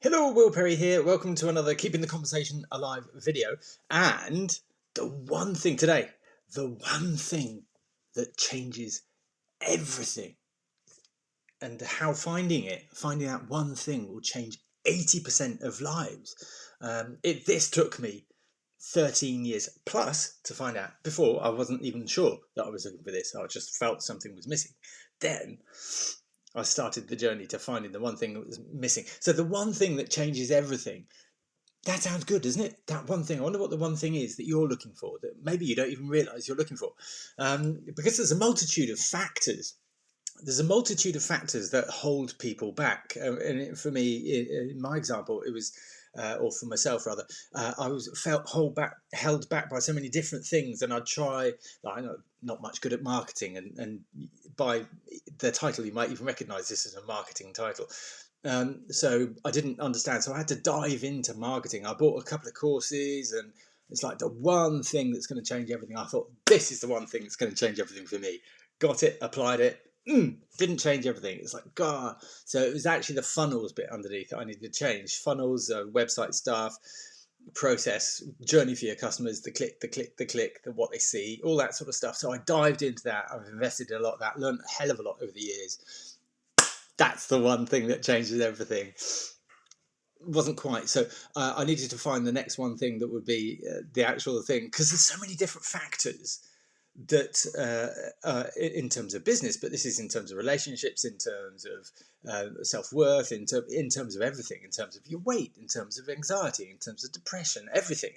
Hello, Will Perry here. Welcome to another Keeping the Conversation Alive video. And the one thing today, the one thing that changes everything, and how finding that one thing will change 80% of lives. This took me 13 years plus to find out. Before, I wasn't even sure that I was looking for this. I just felt something was missing. Then I started the journey to finding the one thing that was missing. So the one thing that changes everything. That sounds good, doesn't it? That one thing. I wonder what the one thing is that you're looking for that maybe you don't even realise you're looking for. Because there's a multitude of factors. There's a multitude of factors that hold people back. And for me, in my example, it was, or for myself rather, I was held back by so many different things. And I'd try, I'm not much good at marketing. And by the title, you might even recognise this as a marketing title. So I didn't understand. So I had to dive into marketing. I bought a couple of courses and it's like the one thing that's going to change everything. I thought, this is the one thing that's going to change everything for me. Got it, applied it. Didn't change everything. It's like, God. So it was actually the funnels bit underneath that I needed to change. Funnels, website stuff, process, journey for your customers, the click, what they see, all that sort of stuff. So I dived into that. I've invested in a lot of that, learned a hell of a lot over the years. That's the one thing that changes everything. Wasn't quite. So I needed to find the next one thing that would be the actual thing, because there's so many different factors that in terms of business, but this is in terms of relationships, in terms of self-worth, in terms of everything, in terms of your weight, in terms of anxiety, in terms of depression, everything.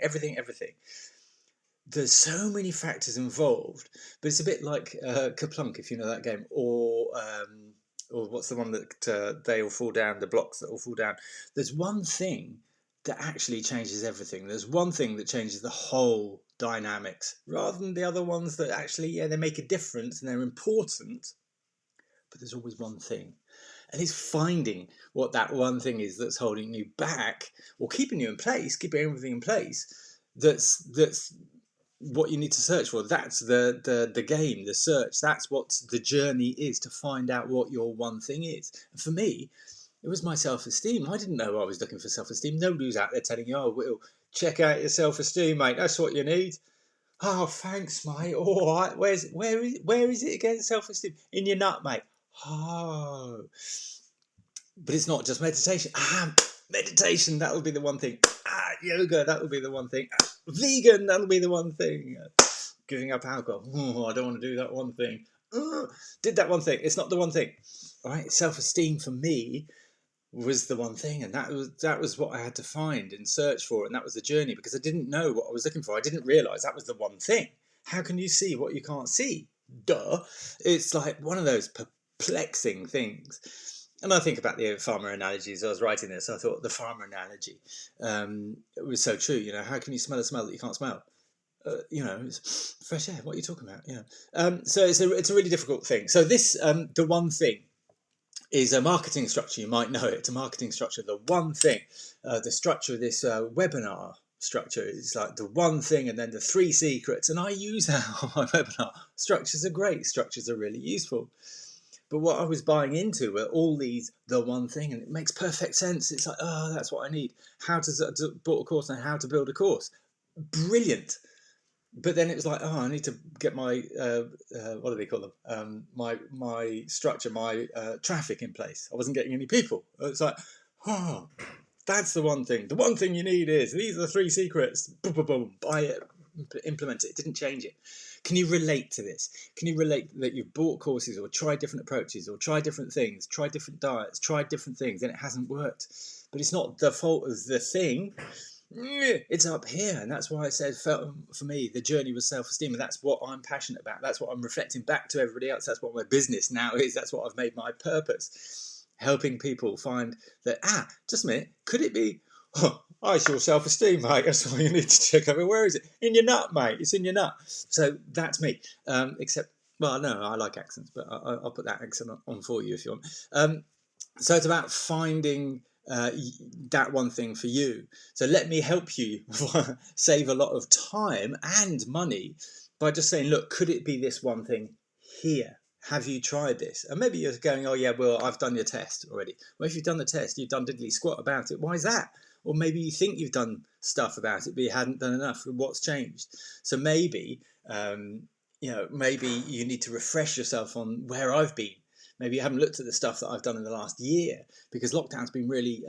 There's so many factors involved, but it's a bit like Kaplunk, if you know that game, or what's the one that they all fall down, the blocks that all fall down. There's one thing that actually changes everything. There's one thing that changes the whole dynamics, rather than the other ones that actually, yeah, they make a difference and they're important, but there's always one thing. And it's finding what that one thing is that's holding you back or keeping you in place, keeping everything in place. That's what you need to search for. That's the game, the search. That's what the journey is, to find out what your one thing is. And for me, it was my self-esteem. I didn't know I was looking for self-esteem. Nobody was out there telling you, oh, Will, check out your self-esteem, mate. That's what you need. Oh, thanks, mate. All right. Where is it again? Self-esteem in your nut, mate. Oh, but it's not just meditation. Meditation, that will be the one thing. Yoga, that will be the one thing. Vegan, that'll be the one thing. Giving up alcohol. Oh, I don't want to do that one thing. Did that one thing. It's not the one thing. All right. Self-esteem for me was the one thing, and that was what I had to find and search for, and that was the journey, because I didn't know what I was looking for. I didn't realise that was the one thing. How can you see what you can't see? Duh. It's like one of those perplexing things. And I think about the farmer analogies. I was writing this, I thought the farmer analogy it was so true. You know, how can you smell a smell that you can't smell? It's fresh air. What are you talking about? So it's a really difficult thing. So this the one thing is a marketing structure. You might know it. It's a marketing structure. The one thing, the structure of this webinar structure is like the one thing, and then the 3 secrets. And I use that on my webinar. Structures are great. Structures are really useful. But what I was buying into were all these, the one thing, and it makes perfect sense. It's like, oh, that's what I need. How to bought a course on how to build a course. Brilliant. But then it was like, oh, I need to get my, what do they call them? My structure, my traffic in place. I wasn't getting any people. It's like, oh, that's the one thing. The one thing you need is, these are the 3 secrets. Boom, boom, boom. Buy it, implement it. It didn't change it. Can you relate to this? Can you relate that you've bought courses or tried different approaches or tried different things, tried different diets, tried different things, and it hasn't worked? But it's not the fault of the thing. It's up here. And that's why I said, for me, the journey was self-esteem. And that's what I'm passionate about. That's what I'm reflecting back to everybody else. That's what my business now is. That's what I've made my purpose. Helping people find that, just a minute, could it be, it's your self-esteem, mate. That's all you need to check over. Where is it? In your nut, mate. It's in your nut. So that's me. Except, well, no, I like accents, but I'll put that accent on for you if you want. So it's about finding that one thing for you. So let me help you save a lot of time and money by just saying, look, could it be this one thing here? Have you tried this? And maybe you're going, oh yeah, well, I've done your test already. Well, if you've done the test, you've done diddly squat about it. Why is that? Or maybe you think you've done stuff about it, but you hadn't done enough. What's changed? So maybe, maybe you need to refresh yourself on where I've been. Maybe you haven't looked at the stuff that I've done in the last year, because lockdown's been really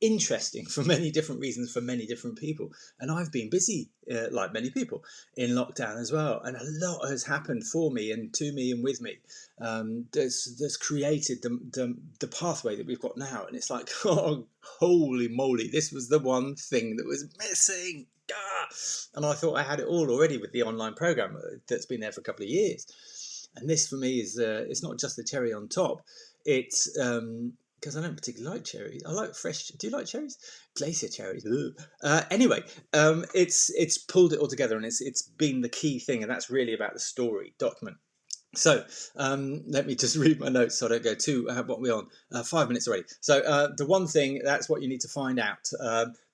interesting for many different reasons for many different people. And I've been busy, like many people, in lockdown as well. And a lot has happened for me and to me and with me. That's created the pathway that we've got now. And it's like, oh, holy moly, this was the one thing that was missing. Ah! And I thought I had it all already with the online program that's been there for a couple of years. And this for me is it's not just the cherry on top. It's because I don't particularly like cherries. I like fresh. Do you like cherries? Glacier cherries. Anyway, it's pulled it all together, and it's been the key thing, and that's really about the story document. So let me just read my notes so I don't go too. What are we on? 5 minutes already. So the one thing, that's what you need to find out.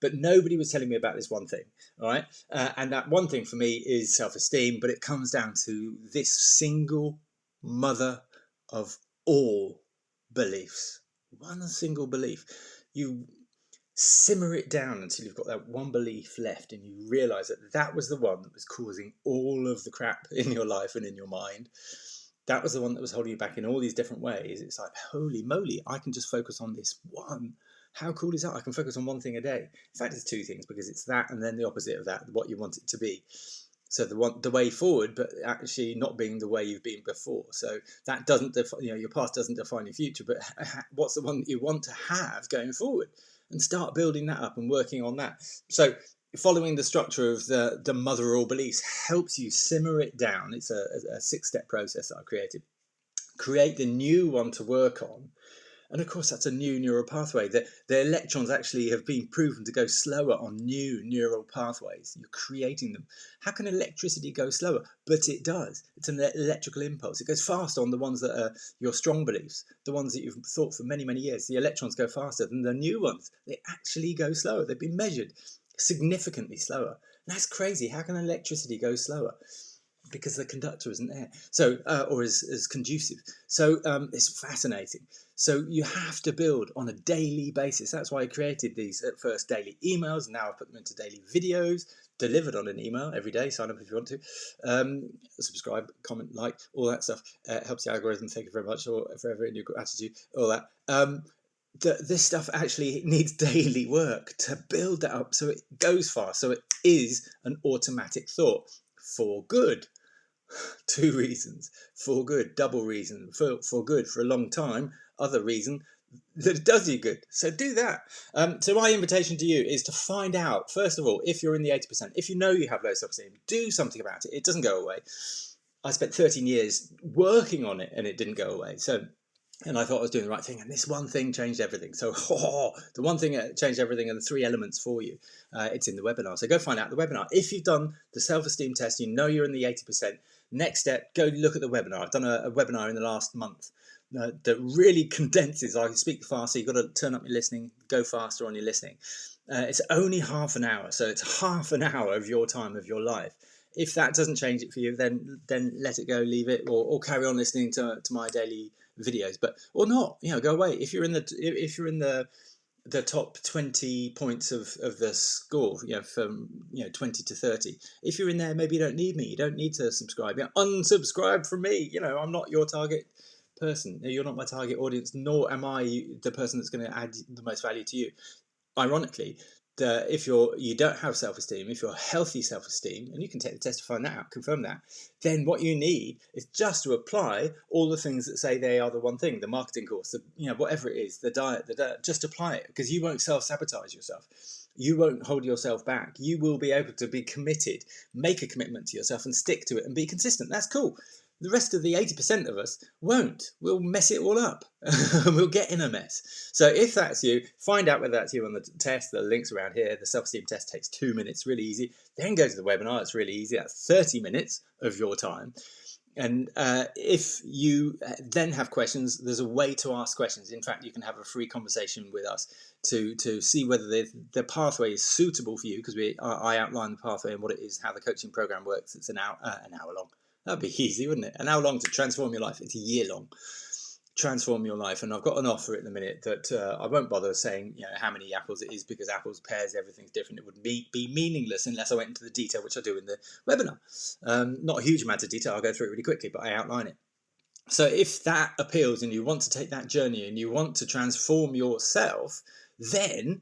But nobody was telling me about this one thing. All right. And that one thing for me is self-esteem. But it comes down to this single mother of all beliefs. One single belief. You simmer it down until you've got that one belief left, and you realize that that was the one that was causing all of the crap in your life and in your mind. That was the one that was holding you back in all these different ways. It's like, holy moly, I can just focus on this one. How cool is that? I can focus on one thing a day. In fact, it's two things, because it's that and then the opposite of that, what you want it to be. So the way forward, but actually not being the way you've been before. So that doesn't your past doesn't define your future, but what's the one that you want to have going forward, and start building that up and working on that. So following the structure of the mother of all beliefs helps you simmer it down. It's a 6-step process that I've created. Create the new one to work on. And of course, that's a new neural pathway. The electrons actually have been proven to go slower on new neural pathways. You're creating them. How can electricity go slower? But it does. It's an electrical impulse. It goes fast on the ones that are your strong beliefs, the ones that you've thought for many, many years. The electrons go faster than the new ones. They actually go slower. They've been measured significantly slower. And that's crazy. How can electricity go slower? Because the conductor isn't there, so or is conducive. So it's fascinating. So you have to build on a daily basis. That's why I created these at first daily emails. Now I put them into daily videos, delivered on an email every day. Sign up if you want to. Subscribe, comment, like, all that stuff. Helps the algorithm. Thank you very much, or forever in your gratitude, all that. This stuff actually needs daily work to build that up so it goes fast. So it is an automatic thought for good. 2 reasons. For good. Double reason. For good for a long time. Other reason that it does you good. So do that. So my invitation to you is to find out, first of all, if you're in the 80%, if you know you have low self-esteem, do something about it. It doesn't go away. I spent 13 years working on it and it didn't go away. And I thought I was doing the right thing, and this one thing changed everything. So the one thing that changed everything are the 3 elements for you. It's in the webinar. So go find out the webinar. If you've done the self-esteem test, you know you're in the 80%. Next step, go look at the webinar. I've done a webinar in the last month that really condenses. I speak fast, so you've got to turn up your listening, go faster on your listening. It's only half an hour, so it's half an hour of your time, of your life. If that doesn't change it for you, then let it go, leave it, or carry on listening to my daily videos, but or not, go away. If you're in the top 20 points of the score, from 20 to 30, if you're in there, maybe you don't need me, you don't need to subscribe. Unsubscribe from me. I'm not your target person. You're not my target audience, nor am I the person that's going to add the most value to you. Ironically, if you don't have self-esteem, if you're healthy self-esteem, and you can take the test to find that out, confirm that, then what you need is just to apply all the things that say they are the one thing, the marketing course, whatever it is, the diet, just apply it, because you won't self-sabotage yourself. You won't hold yourself back. You will be able to be committed, make a commitment to yourself and stick to it and be consistent. That's cool. The rest of the 80% of us won't. We'll mess it all up. We'll get in a mess. So if that's you, find out whether that's you on the test. The link's around here. The self-esteem test takes 2 minutes, really easy. Then go to the webinar. It's really easy. That's 30 minutes of your time. And if you then have questions, there's a way to ask questions. In fact, you can have a free conversation with us to see whether the pathway is suitable for you, because I outline the pathway and what it is, how the coaching program works. It's an hour long. That'd be easy, wouldn't it? And how long to transform your life? It's a year long. Transform your life. And I've got an offer at the minute that I won't bother saying how many apples it is, because apples, pears, everything's different. It would be meaningless unless I went into the detail, which I do in the webinar. Not a huge amount of detail. I'll go through it really quickly, but I outline it. So if that appeals and you want to take that journey and you want to transform yourself, then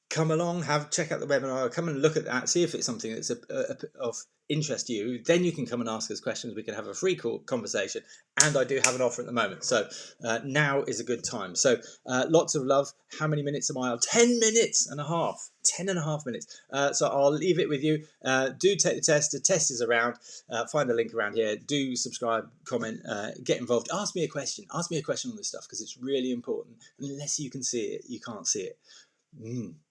come along, check out the webinar, come and look at that, see if it's something that's of interest to you. Then you can come and ask us questions. We can have a free conversation, and I do have an offer at the moment. So now is a good time. So lots of love. How many minutes am I on? 10 minutes and a half. 10 and a half minutes. So I'll leave it with you. Do take the test. The test is around. Find the link around here. Do subscribe, comment, get involved. Ask me a question. Ask me a question on this stuff, because it's really important. Unless you can see it, you can't see it.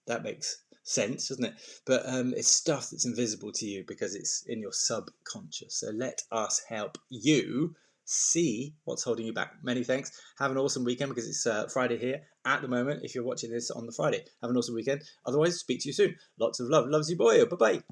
That makes sense, doesn't it? But it's stuff that's invisible to you because it's in your subconscious. So let us help you see what's holding you back. Many thanks. Have an awesome weekend, because it's Friday here at the moment if you're watching this on the Friday. Have an awesome weekend. Otherwise, speak to you soon. Lots of love. Loves you, boy. Bye-bye.